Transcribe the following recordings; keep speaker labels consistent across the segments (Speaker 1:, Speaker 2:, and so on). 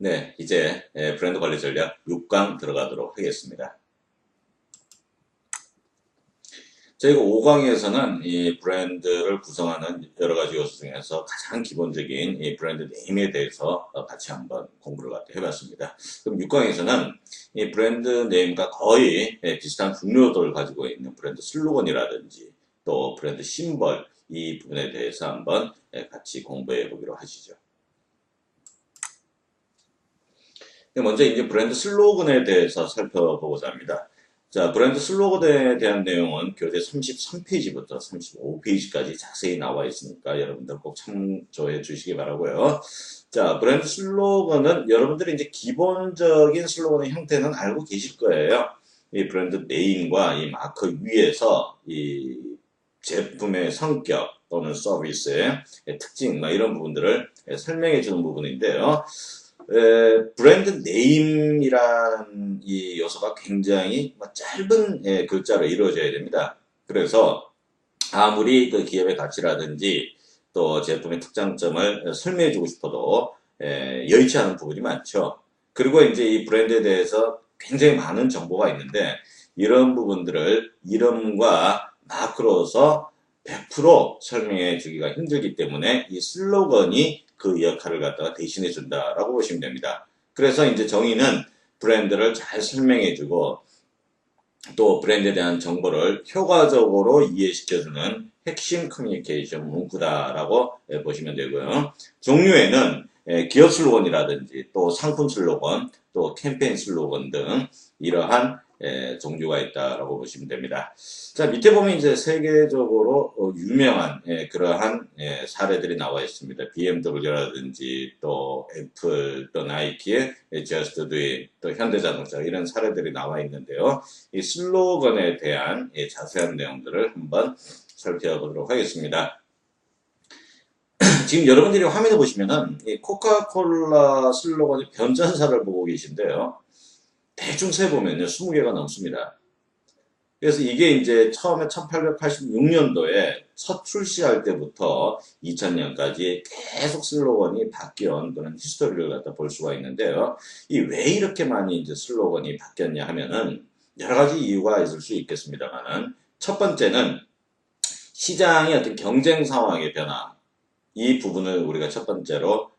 Speaker 1: 네, 이제 브랜드 관리 전략 6강 들어가도록 하겠습니다. 저희가 5강에서는 이 브랜드를 구성하는 여러 가지 요소 중에서 가장 기본적인 이 브랜드 네임에 대해서 같이 한번 공부를 해봤습니다. 그럼 6강에서는 이 브랜드 네임과 거의 비슷한 중요도를 가지고 있는 브랜드 슬로건이라든지 또 브랜드 심벌 이 부분에 대해서 한번 같이 공부해 보기로 하시죠. 먼저 이제 브랜드 슬로건에 대해서 살펴보고자 합니다. 자, 브랜드 슬로건에 대한 내용은 교재 33페이지부터 35페이지까지 자세히 나와 있으니까 여러분들 꼭 참조해 주시기 바라고요. 자, 브랜드 슬로건은 여러분들이 이제 기본적인 슬로건의 형태는 알고 계실 거예요. 이 브랜드 네임과 이 마크 위에서 이 제품의 성격 또는 서비스의 특징, 이런 부분들을 설명해 주는 부분인데요. 브랜드 네임이라는 이 요소가 굉장히 짧은 글자로 이루어져야 됩니다. 그래서 아무리 그 기업의 가치라든지 또 제품의 특장점을 설명해 주고 싶어도 여의치 않은 부분이 많죠. 그리고 이제 이 브랜드에 대해서 굉장히 많은 정보가 있는데 이런 부분들을 이름과 마크로서 100% 설명해 주기가 힘들기 때문에 이 슬로건이 그 역할을 갖다가 대신해 준다라고 보시면 됩니다. 그래서 이제 정의는 브랜드를 잘 설명해 주고 또 브랜드에 대한 정보를 효과적으로 이해시켜주는 핵심 커뮤니케이션 문구다라고 보시면 되고요. 종류에는 기업 슬로건이라든지 또 상품 슬로건, 또 캠페인 슬로건 등 이러한 종류가 있다라고 보시면 됩니다. 자, 밑에 보면 이제 세계적으로 유명한 그러한 사례들이 나와 있습니다. BMW라든지 또 애플, 또 나이키의 Just Do It, 또 현대자동차 이런 사례들이 나와 있는데요. 이 슬로건에 대한 자세한 내용들을 한번 살펴보도록 하겠습니다. 지금 여러분들이 화면에 보시면은 이 코카콜라 슬로건의 변전사를 보고 계신데요. 대충 세보면요, 20개가 넘습니다. 그래서 이게 이제 처음에 1886년도에 첫 출시할 때부터 2000년까지 계속 슬로건이 바뀌어온 그런 히스토리를 갖다 볼 수가 있는데요. 이 왜 이렇게 많이 이제 슬로건이 바뀌었냐 하면은 여러 가지 이유가 있을 수 있겠습니다만은 첫 번째는 시장의 어떤 경쟁 상황의 변화. 이 부분을 우리가 첫 번째로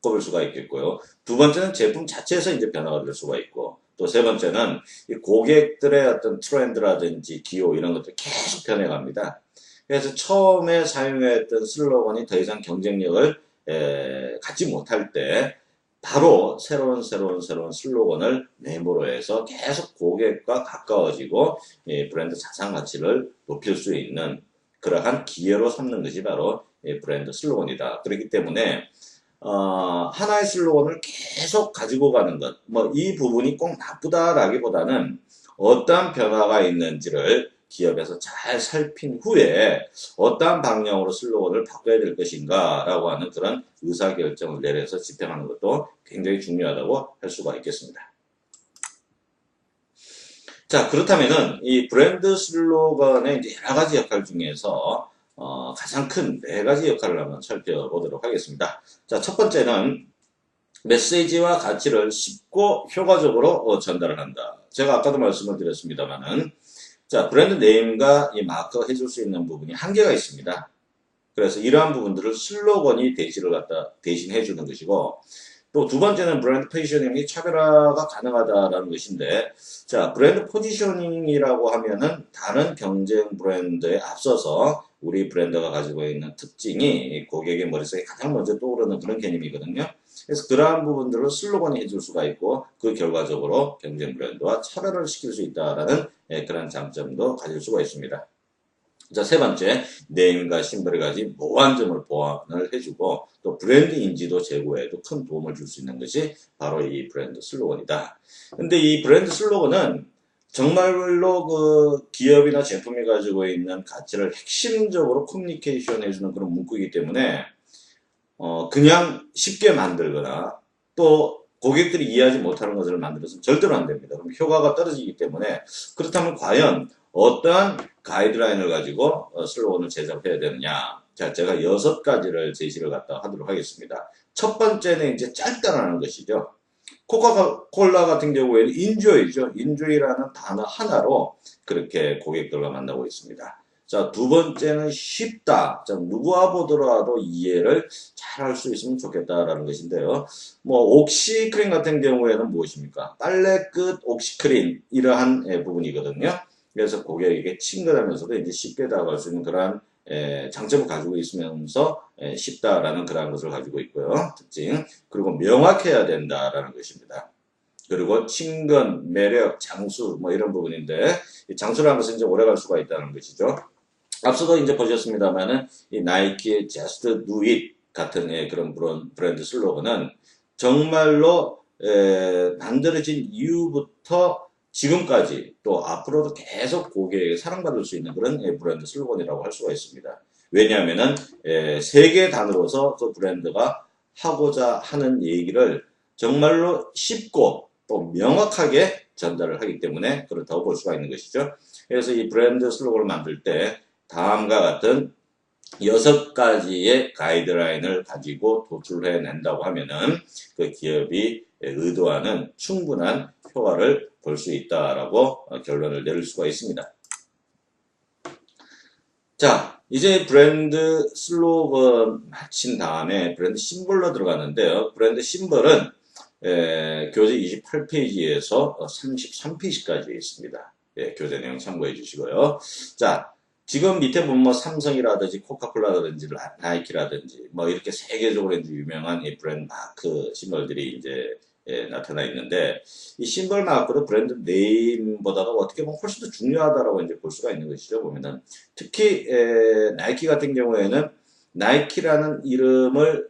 Speaker 1: 꼽을 수가 있겠고요. 두 번째는 제품 자체에서 이제 변화가 될 수가 있고, 또 세 번째는 이 고객들의 어떤 트렌드라든지 기호 이런 것들이 계속 변해갑니다. 그래서 처음에 사용했던 슬로건이 더 이상 경쟁력을 갖지 못할 때 바로 새로운 슬로건을 네임으로 해서 계속 고객과 가까워지고 브랜드 자산 가치를 높일 수 있는 그러한 기회로 삼는 것이 바로 브랜드 슬로건이다. 그렇기 때문에 하나의 슬로건을 계속 가지고 가는 것, 이 부분이 꼭 나쁘다라기보다는 어떠한 변화가 있는지를 기업에서 잘 살핀 후에 어떠한 방향으로 슬로건을 바꿔야 될 것인가 라고 하는 그런 의사결정을 내려서 집행하는 것도 굉장히 중요하다고 할 수가 있겠습니다. 자, 그렇다면은 이 브랜드 슬로건의 이제 여러 가지 역할 중에서 가장 큰 네 가지 역할을 한번 살펴보도록 하겠습니다. 자, 첫 번째는 메시지와 가치를 쉽고 효과적으로 전달을 한다. 제가 아까도 말씀을 드렸습니다만은, 자, 브랜드 네임과 이 마크가 해줄 수 있는 부분이 한계가 있습니다. 그래서 이러한 부분들을 슬로건이 대신해 주는 것이고, 또 두 번째는 브랜드 포지셔닝이 차별화가 가능하다라는 것인데, 자, 브랜드 포지셔닝이라고 하면은 다른 경쟁 브랜드에 앞서서 우리 브랜드가 가지고 있는 특징이 고객의 머릿속에 가장 먼저 떠오르는 그런 개념이거든요. 그래서 그러한 부분들을 슬로건이 해줄 수가 있고 그 결과적으로 경쟁 브랜드와 차별화를 시킬 수 있다라는 그런 장점도 가질 수가 있습니다. 자, 세 번째, 네임과 심벌을 가진 모호한 점을 보완을 해주고 또 브랜드 인지도 제고에도 큰 도움을 줄 수 있는 것이 바로 이 브랜드 슬로건이다. 근데 이 브랜드 슬로건은 정말로 그 기업이나 제품이 가지고 있는 가치를 핵심적으로 커뮤니케이션 해주는 그런 문구이기 때문에 그냥 쉽게 만들거나 또 고객들이 이해하지 못하는 것을 만들어서는 절대로 안 됩니다. 그럼 효과가 떨어지기 때문에 그렇다면 과연 어떠한 가이드라인을 가지고 슬로건을 제작해야 되느냐. 자, 제가 6가지를 제시를 갖다 하도록 하겠습니다. 첫 번째는 이제 짧다라는 것이죠. 코카콜라 같은 경우에는 인조이죠. 인조이라는 단어 하나로 그렇게 고객들과 만나고 있습니다. 자, 두 번째는 쉽다. 자, 누구와 보더라도 이해를 잘 할 수 있으면 좋겠다라는 것인데요. 뭐, 옥시크림 같은 경우에는 무엇입니까? 빨래끝 옥시크림, 이러한 부분이거든요. 그래서 고객에게 친근하면서도 이제 쉽게 다가갈 수 있는 그러한 장점을 가지고 있으면서 쉽다라는 그러한 것을 가지고 있고요. 특징. 그리고 명확해야 된다라는 것입니다. 그리고 친근, 매력, 장수 뭐 이런 부분인데 장수라는 것은 이제 오래갈 수가 있다는 것이죠. 앞서도 이제 보셨습니다만은 이 나이키의 Just Do It 같은 그런 브랜드 슬로건은 정말로 만들어진 이후부터 지금까지 또 앞으로도 계속 고객에게 사랑받을 수 있는 그런 브랜드 슬로건이라고 할 수가 있습니다. 왜냐하면은 세 개 단어로서 그 브랜드가 하고자 하는 얘기를 정말로 쉽고 또 명확하게 전달을 하기 때문에 그렇다고 볼 수가 있는 것이죠. 그래서 이 브랜드 슬로건을 만들 때 다음과 같은 6가지의 가이드라인을 가지고 도출해 낸다고 하면은 그 기업이 의도하는 충분한 효과를 볼 수 있다라고 결론을 내릴 수가 있습니다. 자, 이제 브랜드 슬로건 마친 다음에 브랜드 심볼로 들어가는데요. 브랜드 심볼은 교재 28페이지에서 33페이지까지 있습니다. 교재 내용 참고해 주시고요. 자, 지금 밑에 보면 뭐 삼성이라든지 코카콜라라든지 나이키라든지 뭐 이렇게 세계적으로 이제 유명한 이 브랜드 마크 심볼들이 이제 나타나 있는데 이 심볼 마크도 브랜드 네임보다도 어떻게 보면 훨씬 더 중요하다라고 이제 볼 수가 있는 것이죠. 보면은 특히 나이키 같은 경우에는 나이키라는 이름을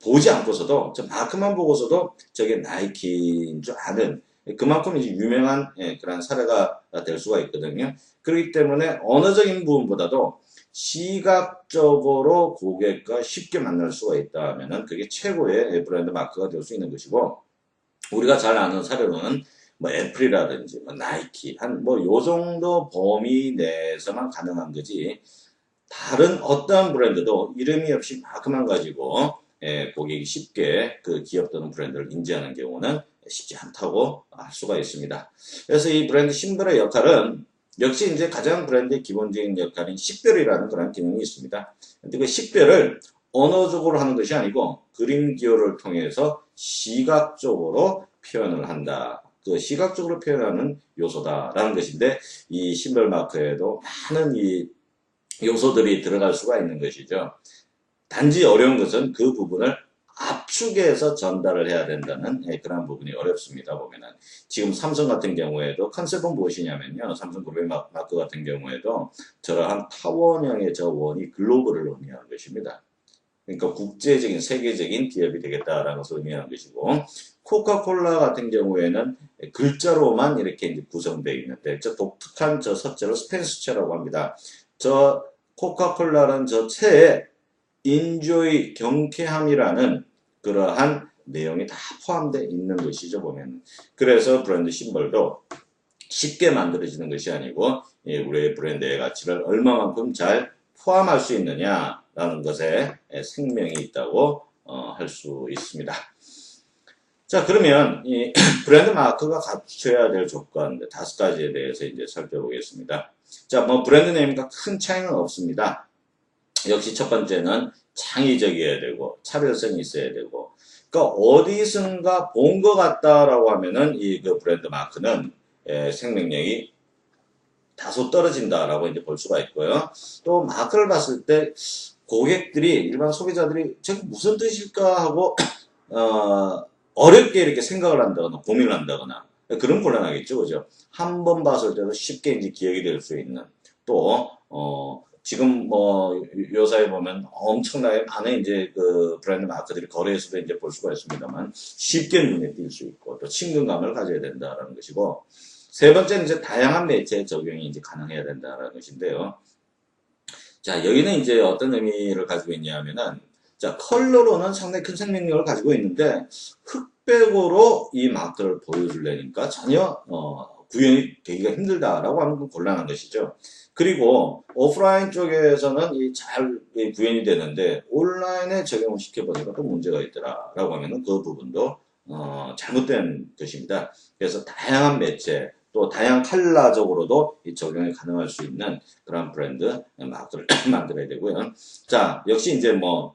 Speaker 1: 보지 않고서도 저 마크만 보고서도 저게 나이키인 줄 아는 그만큼 이제 유명한 그런 사례가 될 수가 있거든요. 그렇기 때문에 언어적인 부분보다도 시각적으로 고객과 쉽게 만날 수가 있다 하면은 그게 최고의 브랜드 마크가 될 수 있는 것이고 우리가 잘 아는 사례로는 뭐 애플이라든지 뭐 나이키 한 뭐 요 정도 범위 내에서만 가능한 거지 다른 어떠한 브랜드도 이름이 없이 마크만 가지고 고객이 쉽게 그 기업 또는 브랜드를 인지하는 경우는 쉽지 않다고 할 수가 있습니다. 그래서 이 브랜드 심볼의 역할은 역시 이제 가장 브랜드의 기본적인 역할인 식별이라는 그런 기능이 있습니다. 근데 그 식별을 언어적으로 하는 것이 아니고 그림 기호를 통해서 시각적으로 표현을 한다. 그 시각적으로 표현하는 요소다라는 것인데 이 심볼 마크에도 많은 이 요소들이 들어갈 수가 있는 것이죠. 단지 어려운 것은 그 부분을 압축해서 전달을 해야 된다는 그런 부분이 어렵습니다. 보면은 지금 삼성 같은 경우에도 컨셉은 무엇이냐면요. 삼성그룹의 마크 같은 경우에도 저러한 타원형의 저 원이 글로벌을 의미하는 것입니다. 그러니까 국제적인 세계적인 기업이 되겠다라는 것을 의미하는 것이고 코카콜라 같은 경우에는 글자로만 이렇게 이제 구성되어 있는데 저 독특한 저 서체를 스펜스체라고 합니다. 저 코카콜라는 저 체에 인조이 경쾌함이라는 그러한 내용이 다 포함되어 있는 것이죠 보면. 그래서 브랜드 심볼도 쉽게 만들어지는 것이 아니고 우리의 브랜드의 가치를 얼마만큼 잘 포함할 수 있느냐라는 것에 생명이 있다고 할 수 있습니다. 자, 그러면 이 브랜드 마크가 갖춰야 될 조건 5가지에 대해서 이제 살펴보겠습니다. 자, 뭐 브랜드 네임과 큰 차이는 없습니다. 역시 첫 번째는 창의적이어야 되고 차별성이 있어야 되고 그러니까 어디선가 본 것 같다라고 하면은 이 그 브랜드 마크는 생명력이 다소 떨어진다라고 이제 볼 수가 있고요. 또 마크를 봤을 때 고객들이 일반 소비자들이 저게 무슨 뜻일까 하고 어렵게 이렇게 생각을 한다거나 고민을 한다거나 그런 곤란하겠죠, 그죠? 한 번 봤을 때도 쉽게 이제 기억이 될 수 있는 또 지금 뭐 요사에 보면 엄청나게 많은 이제 그 브랜드 마크들이 거래에서도 이제 볼 수가 있습니다만 쉽게 눈에 띌 수 있고 또 친근감을 가져야 된다라는 것이고 세 번째는 이제 다양한 매체에 적용이 이제 가능해야 된다라는 것인데요. 자, 여기는 이제 어떤 의미를 가지고 있냐면은 자, 컬러로는 상당히 큰 생명력을 가지고 있는데 흑백으로 이 마크를 보여주려니까 전혀 구현이 되기가 힘들다라고 하면 좀 곤란한 것이죠. 그리고 오프라인 쪽에서는 잘 구현이 되는데 온라인에 적용을 시켜보니까 또 문제가 있더라라고 하면은 그 부분도 잘못된 것입니다. 그래서 다양한 매체 또 다양한 컬러적으로도 이 적용이 가능할 수 있는 그런 브랜드 마크를 만들어야 되고요. 자, 역시 이제 뭐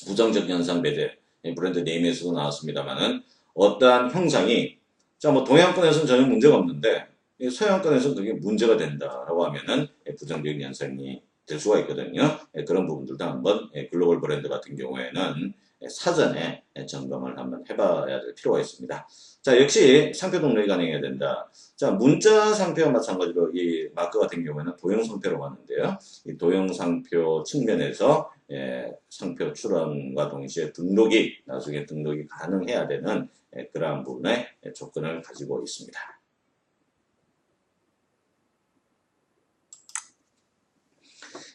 Speaker 1: 부정적 현상 배제 브랜드 네임에서도 나왔습니다만은 어떠한 형상이 자, 뭐 동양권에서는 전혀 문제가 없는데 서양권에서는 그게 문제가 된다라고 하면은 부정적인 현상이 될 수가 있거든요. 그런 부분들도 한번 글로벌 브랜드 같은 경우에는 사전에 점검을 한번 해봐야 될 필요가 있습니다. 자, 역시 상표 등록이 가능해야 된다. 자, 문자 상표와 마찬가지로 이 마크 같은 경우에는 도형 상표라고 하는데요. 이 도형 상표 측면에서 상표 출원과 동시에 등록이 나중에 등록이 가능해야 되는 그러한 부분의 조건을 가지고 있습니다.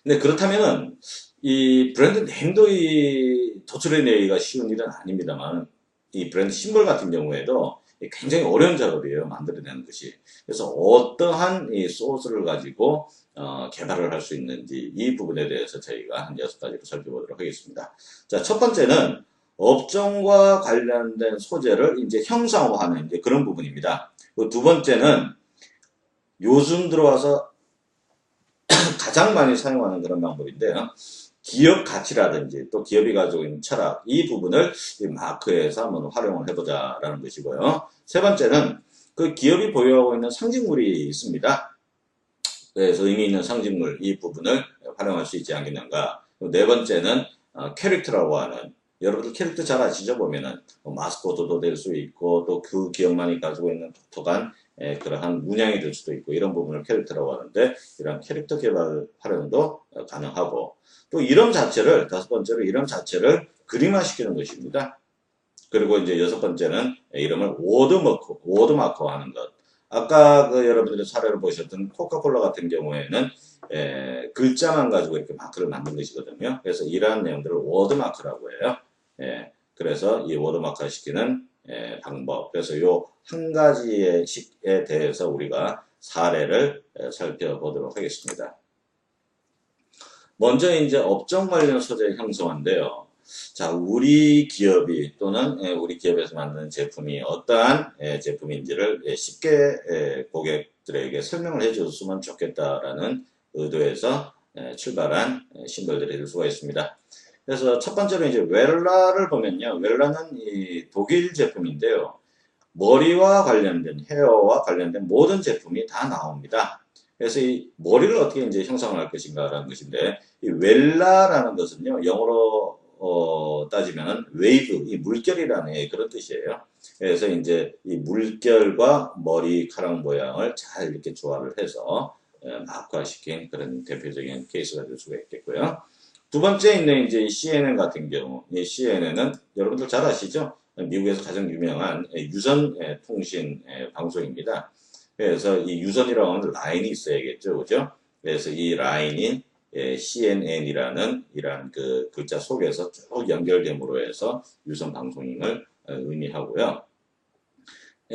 Speaker 1: 근데 그렇다면은 이 브랜드 네임도 이 도출해내기가 쉬운 일은 아닙니다만 이 브랜드 심볼 같은 경우에도 굉장히 어려운 작업이에요. 만들어내는 것이. 그래서 어떠한 이 소스를 가지고 개발을 할 수 있는지 이 부분에 대해서 저희가 한 6가지로 살펴보도록 하겠습니다. 자, 첫 번째는 업종과 관련된 소재를 이제 형상화하는 이제 그런 부분입니다. 두 번째는 요즘 들어와서 가장 많이 사용하는 그런 방법인데요. 기업 가치라든지 또 기업이 가지고 있는 철학 이 부분을 이 마크에서 한번 활용을 해보자라는 것이고요. 세 번째는 그 기업이 보유하고 있는 상징물이 있습니다. 그래서 의미 있는 상징물 이 부분을 활용할 수 있지 않겠는가. 네 번째는 캐릭터라고 하는 여러분들 캐릭터 잘 아시죠? 보면은 마스코트도 될 수 있고 또 그 기업만이 가지고 있는 독특한 그러한 문양이 될 수도 있고 이런 부분을 캐릭터라고 하는데 이런 캐릭터 개발 활용도 가능하고 또 이름 자체를 다섯 번째로 이름 자체를 그림화시키는 것입니다. 그리고 이제 여섯 번째는 이름을 워드마커 하는 것. 아까 여러분들이 사례를 보셨던 코카콜라 같은 경우에는 글자만 가지고 이렇게 마크를 만든 것이거든요. 그래서 이러한 내용들을 워드마크라고 해요. 그래서 이 워드마크 시키는 방법. 그래서 요 한 가지의 식에 대해서 우리가 사례를 살펴보도록 하겠습니다. 먼저 이제 업종 관련 소재 형성인데요. 자, 우리 기업이 또는 우리 기업에서 만드는 제품이 어떠한 제품인지를 쉽게 고객들에게 설명을 해줬으면 좋겠다라는 의도에서 출발한 심볼들이 될 수가 있습니다. 그래서 첫 번째로 이제 웰라를 보면요. 웰라는 이 독일 제품인데요. 머리와 관련된 헤어와 관련된 모든 제품이 다 나옵니다. 그래서 이 머리를 어떻게 이제 형성을 할 것인가라는 것인데 이 웰라라는 것은요. 영어로 따지면은 웨이브, 이 물결이라는 그런 뜻이에요. 그래서 이제 이 물결과 머리카락 모양을 잘 이렇게 조화를 해서 마크화시킨 그런 대표적인 케이스가 될 수가 있겠고요. 두 번째 있는 이제 CNN 같은 경우, 이 CNN은 여러분들 잘 아시죠? 미국에서 가장 유명한 유선 통신 방송입니다. 그래서 이 유선이라고 하는 라인이 있어야겠죠, 그죠? 그래서 이 라인이 CNN이라는 이러한 그 글자 속에서 쭉 연결됨으로 해서 유선 방송임을 의미하고요.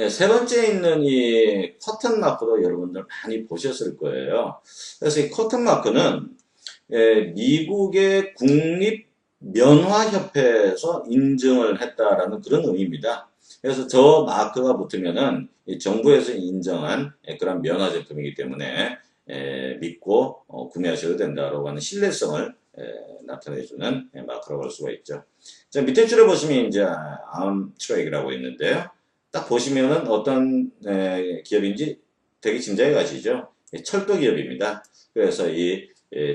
Speaker 1: 세 번째 있는 이 커튼 마크도 여러분들 많이 보셨을 거예요. 그래서 이 커튼 마크는 미국의 국립면화협회에서 인증을 했다라는 그런 의미입니다. 그래서 저 마크가 붙으면은 정부에서 인정한 그런 면화 제품이기 때문에 믿고 구매하셔도 된다라고 하는 신뢰성을 나타내주는 마크라고 할 수가 있죠. 자, 밑에 줄에 보시면 이제 암트랙이라고 있는데요. 딱 보시면은 어떤 기업인지 되게 짐작이 가시죠. 철도 기업입니다. 그래서 이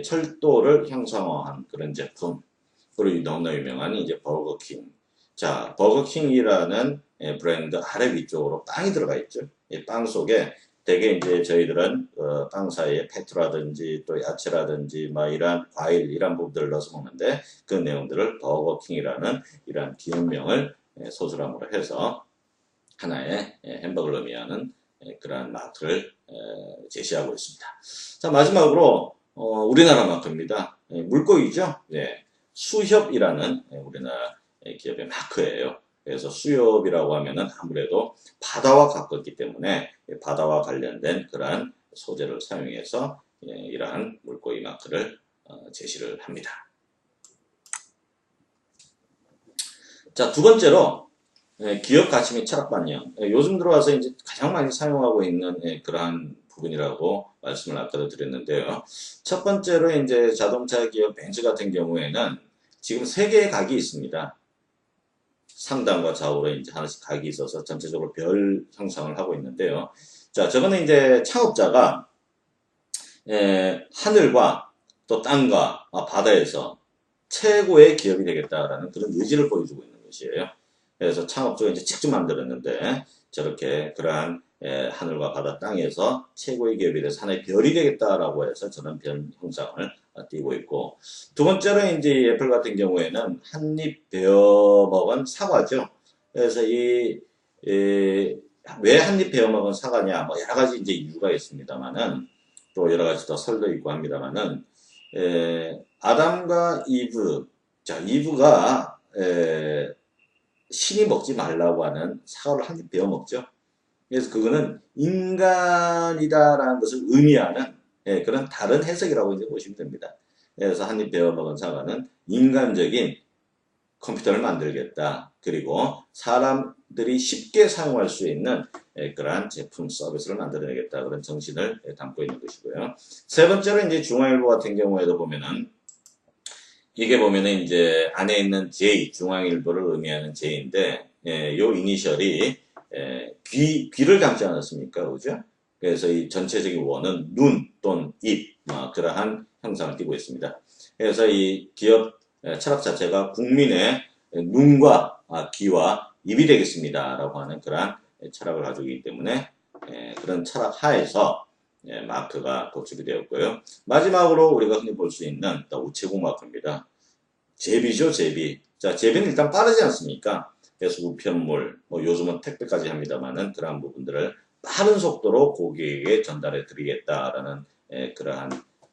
Speaker 1: 철도를 형상화한 그런 제품. 그리고 너무나 유명한 이제 버거킹. 자, 버거킹이라는 브랜드 아래 위쪽으로 빵이 들어가 있죠. 이 빵 속에 되게 이제 저희들은 빵 사이에 페트라든지 또 야채라든지 막 이런 과일 이런 부분들을 넣어서 먹는데 그 내용들을 버거킹이라는 이러한 기업명을 소술함으로 해서 하나의 햄버거를 의미하는 그러한 마크를 제시하고 있습니다. 자, 마지막으로 우리나라 마크입니다. 물고기죠. 수협이라는 우리나라 기업의 마크예요. 그래서 수협이라고 하면은 아무래도 바다와 가깝기 때문에 바다와 관련된 그러한 소재를 사용해서 이러한 물고기 마크를 제시를 합니다. 자, 두 번째로 기업 가치 및 철학 반영. 요즘 들어와서 이제 가장 많이 사용하고 있는 그러한 부분이라고 말씀을 아까도 드렸는데요. 첫 번째로 이제 자동차 기업 벤츠 같은 경우에는 지금 세 개의 각이 있습니다. 상단과 좌우로 이제 하나씩 각이 있어서 전체적으로 별 형상을 하고 있는데요. 자, 저거는 이제 창업자가 하늘과 또 땅과 바다에서 최고의 기업이 되겠다라는 그런 의지를 보여주고 있는 것이에요. 그래서 창업주가 이제 직접 만들었는데 저렇게 그러한 하늘과 바다 땅에서 최고의 기업이 돼서 하나의 별이 되겠다라고 해서 저런 별 형상을 띄고 있고, 두 번째로 이제 애플 같은 경우에는 한입 베어먹은 사과죠. 그래서 왜 한입 베어먹은 사과냐, 뭐 여러 가지 이제 이유가 있습니다만은 또 여러 가지 더 설도 있고 합니다만은 아담과 이브, 자 이브가 신이 먹지 말라고 하는 사과를 한 입 베어 먹죠. 그래서 그거는 인간이다라는 것을 의미하는 그런 다른 해석이라고 이제 보시면 됩니다. 그래서 한 입 베어 먹은 사과는 인간적인 컴퓨터를 만들겠다. 그리고 사람들이 쉽게 사용할 수 있는 그러한 제품 서비스를 만들어내겠다. 그런 정신을 담고 있는 것이고요. 세 번째로 이제 중앙일보 같은 경우에도 보면은 이게 보면은 이제 안에 있는 J, 중앙일보를 의미하는 J인데, 요 이니셜이 귀를 담지 않았습니까? 그죠? 그래서 이 전체적인 원은 눈 또는 입, 그러한 형상을 띠고 있습니다. 그래서 이 기업 철학 자체가 국민의 눈과 귀와 입이 되겠습니다. 라고 하는 그러한 철학을 가지고 있기 때문에 그런 철학 하에서 마크가 도출이 되었고요. 마지막으로 우리가 흔히 볼 수 있는 우체국 마크입니다. 제비죠, 제비. 자, 제비는 일단 빠르지 않습니까? 그래서 우편물, 요즘은 택배까지 합니다만은 그러한 부분들을 빠른 속도로 고객에게 전달해 드리겠다라는 그러한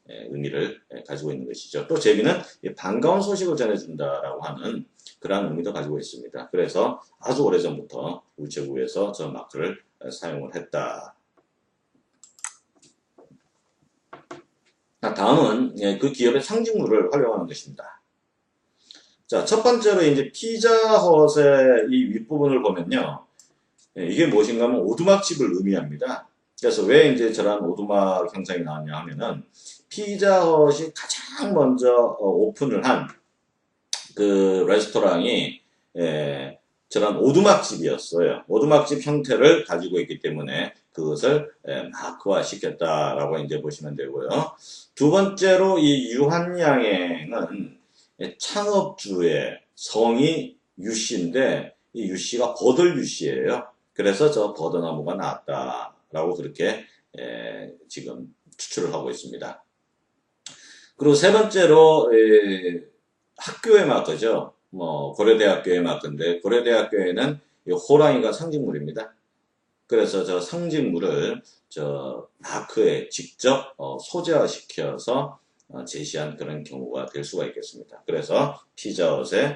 Speaker 1: 의미를 가지고 있는 것이죠. 또 제비는 반가운 소식을 전해준다라고 하는 그러한 의미도 가지고 있습니다. 그래서 아주 오래전부터 우체국에서 저 마크를 사용을 했다. 다음은 그 기업의 상징물을 활용하는 것입니다. 자, 첫 번째로 이제 피자헛의 이 윗부분을 보면요. 이게 무엇인가 하면 오두막집을 의미합니다. 그래서 왜 이제 저런 오두막 형상이 나왔냐 하면은 피자헛이 가장 먼저 오픈을 한 그 레스토랑이 저런 오두막집이었어요. 오두막집 형태를 가지고 있기 때문에 그것을 마크화 시켰다라고 이제 보시면 되고요. 두 번째로 이 유한양행은 창업주의 성이 유씨인데 이 유씨가 버들 유씨예요. 그래서 저 버드나무가 나왔다라고 그렇게 지금 추출을 하고 있습니다. 그리고 세 번째로 학교의 마크죠. 고려대학교의 마크인데 고려대학교에는 호랑이가 상징물입니다. 그래서 저 상징물을 저 마크에 직접 소재화시켜서 제시한 그런 경우가 될 수가 있겠습니다. 그래서 피자헛의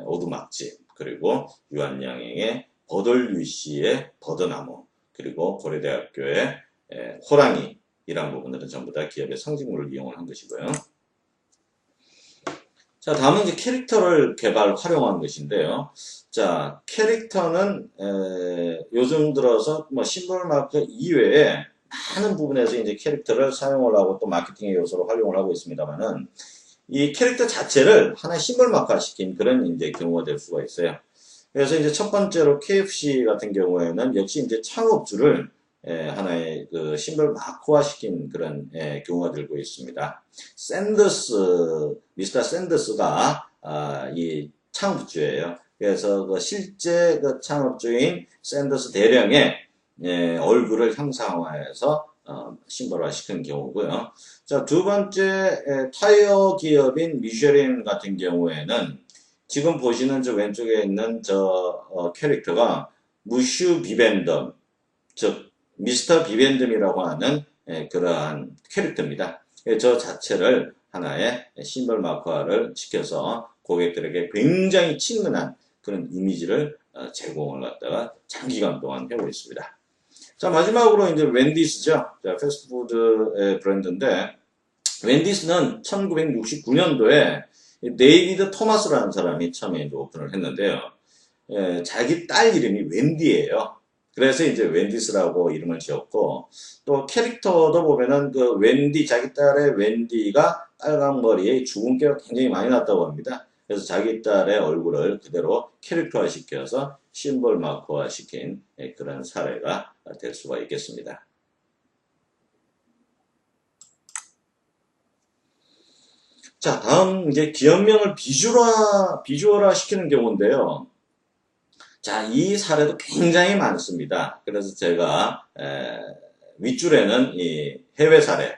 Speaker 1: 오두막집, 그리고 유한양행의 버들유씨의 버드나무, 그리고 고려대학교의 호랑이이란 부분들은 전부 다 기업의 상징물을 이용을 한 것이고요. 자, 다음은 이제 캐릭터를 활용한 것인데요. 자, 캐릭터는 요즘 들어서 심볼 마크 이외에 많은 부분에서 이제 캐릭터를 사용을 하고 또 마케팅의 요소로 활용을 하고 있습니다만은 이 캐릭터 자체를 하나의 심볼 마크화 시킨 그런 이제 경우가 될 수가 있어요. 그래서 이제 첫 번째로 KFC 같은 경우에는 역시 이제 창업주를 하나의 그 심볼 마크화 시킨 그런 경우가 되고 있습니다. 미스터 샌더스가 이 창업주예요. 그래서 그 실제 그 창업주인 샌더스 대령의 얼굴을 형상화해서 심볼화 시킨 경우고요. 자, 두 번째 타이어 기업인 미쉐린 같은 경우에는 지금 보시는 저 왼쪽에 있는 저 캐릭터가 무슈 비벤덤, 즉 미스터 비벤덤이라고 하는 그러한 캐릭터입니다. 저 자체를 하나의 심볼 마크화를 시켜서 고객들에게 굉장히 친근한 그런 이미지를 제공을 갖다가 장기간 동안 해오고 있습니다. 자, 마지막으로 이제 웬디스죠. 자, 패스트푸드의 브랜드인데, 웬디스는 1969년도에 데이비드 토마스라는 사람이 처음에 이제 오픈을 했는데요. 자기 딸 이름이 웬디예요. 그래서 이제 웬디스라고 이름을 지었고, 또 캐릭터도 보면은 그 웬디, 자기 딸의 웬디가 빨간 머리에 주근깨가 굉장히 많이 났다고 합니다. 그래서 자기 딸의 얼굴을 그대로 캐릭터화 시켜서 심볼 마커화 시킨 그런 사례가 될 수가 있겠습니다. 자, 다음 이제 기업명을 비주얼화 시키는 경우인데요. 자, 이 사례도 굉장히 많습니다. 그래서 제가 윗줄에는 이 해외 사례,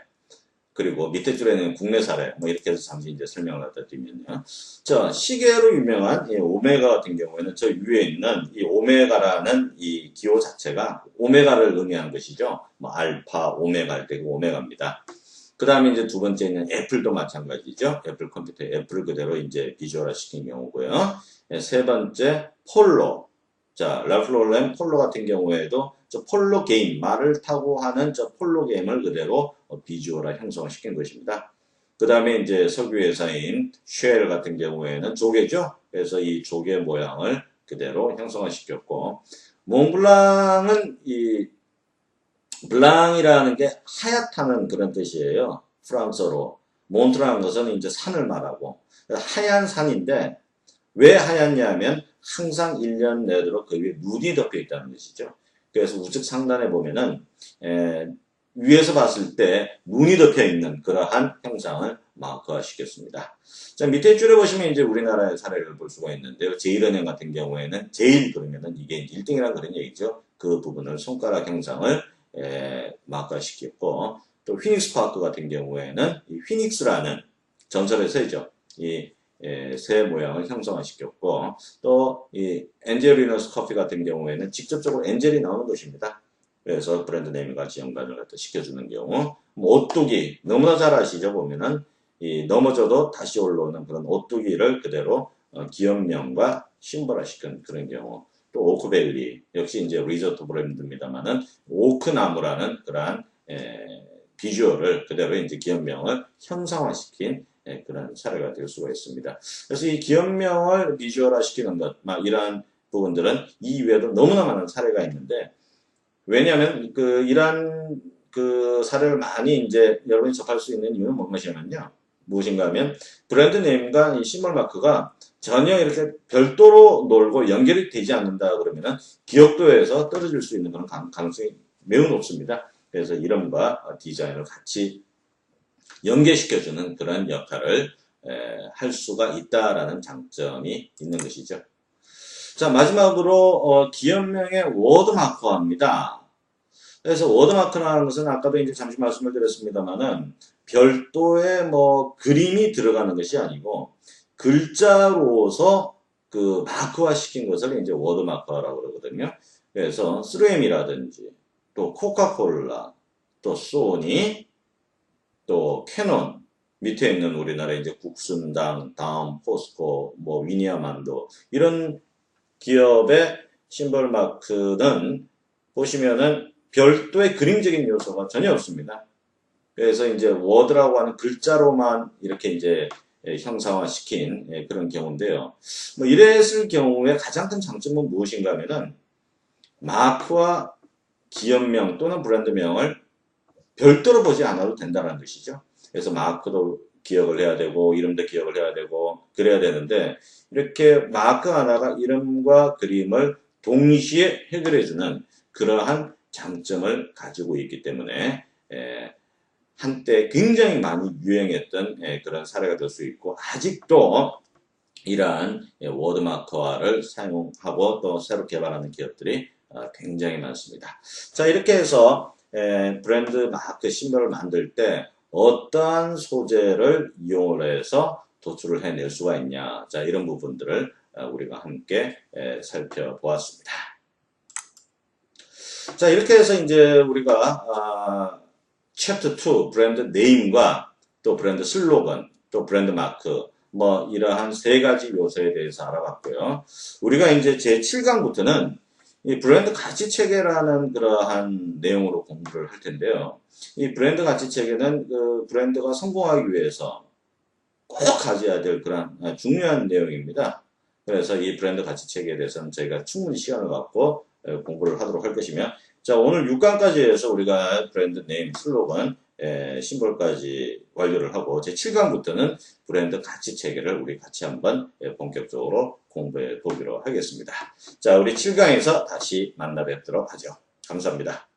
Speaker 1: 그리고 밑에 줄에는 국내 사례, 뭐 이렇게 해서 잠시 이제 설명을 갖다 드리면요. 자, 시계로 유명한 이 오메가 같은 경우에는 저 위에 있는 이 오메가라는 이 기호 자체가 오메가를 의미하는 것이죠. 뭐 알파, 오메가 할 때 그 오메가입니다. 그 다음에 이제 두 번째는 애플도 마찬가지죠. 애플 컴퓨터, 애플을 그대로 이제 비주얼화 시킨 경우고요. 세 번째, 폴로. 자, 랄프 로렌 폴로 같은 경우에도 저 폴로 게임, 말을 타고 하는 저 폴로 게임을 그대로 비주얼화 형성시킨 것입니다. 그 다음에 이제 석유 회사인 쉘 같은 경우에는 조개죠. 그래서 이 조개 모양을 그대로 형성화시켰고, 몽블랑은 이 블랑이라는 게 하얗다는 그런 뜻이에요. 프랑스어로. 몬트라는 것은 이제 산을 말하고, 하얀 산인데 왜 하얗냐면 항상 1년 내도록 그 위에 눈이 덮여 있다는 것이죠. 그래서 우측 상단에 보면은 위에서 봤을 때 눈이 덮여 있는 그러한 형상을 마크화 시켰습니다. 자, 밑에 줄에 보시면 이제 우리나라의 사례를 볼 수가 있는데요. 제일은행 같은 경우에는 제일 그러면은 이게 1등이라는 그런 얘기죠. 그 부분을 손가락 형상을 마크화 시켰고, 또 휘닉스 파크 같은 경우에는 이 휘닉스라는 전설의 새죠. 이 새 모양을 형성화시켰고, 또 이 엔젤리너스 커피 같은 경우에는 직접적으로 엔젤이 나오는 것입니다. 그래서 브랜드 네임과 같이 연관을 갖다 시켜주는 경우, 뭐 오뚜기 너무나 잘 아시죠? 보면은 이 넘어져도 다시 올라오는 그런 오뚜기를 그대로 기업명과 심벌화시킨 그런 경우, 또 오크밸리 역시 이제 리조트 브랜드입니다만은 오크나무라는 그러한 비주얼을 그대로 이제 기업명을 형상화시킨 그런 사례가 될 수가 있습니다. 그래서 이 기업명을 비주얼화 시키는 것, 이러한 부분들은 이 외에도 너무나 많은 사례가 있는데, 왜냐하면 이러한 사례를 많이 이제 여러분이 접할 수 있는 이유는 무엇인가 하면 브랜드 네임과 이 시몰 마크가 전혀 이렇게 별도로 놀고 연결이 되지 않는다 그러면은 기억도에서 떨어질 수 있는 그런 가능성이 매우 높습니다. 그래서 이름과 디자인을 같이 연계시켜주는 그런 역할을 할 수가 있다라는 장점이 있는 것이죠. 자, 마지막으로 기업명의 워드마크입니다. 그래서 워드마크라는 것은 아까도 이제 잠시 말씀을 드렸습니다만은 별도의 뭐 그림이 들어가는 것이 아니고 글자로서 그 마크화 시킨 것을 이제 워드마크라고 그러거든요. 그래서 3M이라든지 또 코카콜라, 또 소니, 또 캐논, 밑에 있는 우리나라 이제 국순당, 다음, 포스코, 뭐 위니아만도 이런 기업의 심벌 마크는 보시면은 별도의 그림적인 요소가 전혀 없습니다. 그래서 이제 워드라고 하는 글자로만 이렇게 이제 형상화시킨 그런 경우인데요. 뭐 이랬을 경우에 가장 큰 장점은 무엇인가 하면은 마크와 기업명 또는 브랜드명을 별도로 보지 않아도 된다는 것이죠. 그래서 마크도 기억을 해야 되고 이름도 기억을 해야 되고 그래야 되는데, 이렇게 마크 하나가 이름과 그림을 동시에 해결해주는 그러한 장점을 가지고 있기 때문에 한때 굉장히 많이 유행했던 그런 사례가 될 수 있고, 아직도 이러한 워드마크화를 사용하고 또 새로 개발하는 기업들이 굉장히 많습니다. 자, 이렇게 해서 브랜드 마크 심벌을 만들 때 어떠한 소재를 이용을 해서 도출을 해낼 수가 있냐, 자, 이런 부분들을 우리가 함께 살펴보았습니다. 자, 이렇게 해서 이제 우리가 챕터 2 브랜드 네임과 또 브랜드 슬로건, 또 브랜드 마크 뭐 이러한 세 가지 요소에 대해서 알아봤고요. 우리가 이제 제 7강부터는 이 브랜드 가치 체계라는 그러한 내용으로 공부를 할 텐데요. 이 브랜드 가치 체계는 그 브랜드가 성공하기 위해서 꼭 가져야 될 그런 중요한 내용입니다. 그래서 이 브랜드 가치 체계에 대해서는 저희가 충분히 시간을 갖고 공부를 하도록 할 것이며, 자, 오늘 6강까지 해서 우리가 브랜드 네임, 슬로건, 심볼까지 완료를 하고, 제 7강부터는 브랜드 가치 체계를 우리 같이 한번 본격적으로 공부해 보기로 하겠습니다. 자, 우리 7강에서 다시 만나 뵙도록 하죠. 감사합니다.